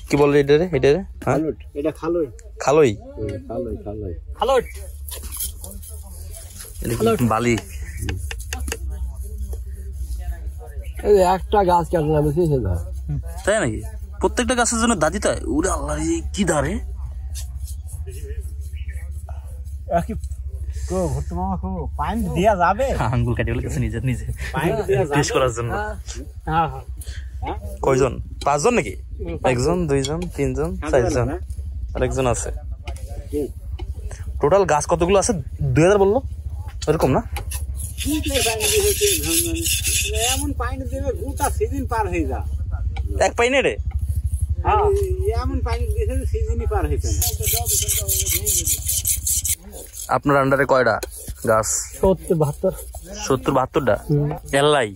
কি বলে এটারে এটারে এটা খালই খালই খালই খালই খালই বালি এই একটা গাছ কাটলাম বুঝছিস না তাই নাকি প্রত্যেকটা গাছের জন্য দাদি তাই ওরে আল্লাহ কি দাঁড়ে আঙ্গুল কাটি গেছে নিজে নিজে টেস্ট করার জন্য কয়জন 5 জন নাকি 1 জন 2 জন 3 জন 4 জন আরেকজন আছে টোটাল গাছ কতগুলো আছে 2000 বললো এরকম না এমন পানি দেবে গোটা সিজন পার হয়ে যা এক পাইনে রে এমন পানি দিয়েছে সিজনই পার হইছে না আপনার আন্ডারে কয়টা গাছ 70 72 70 72টা এলাই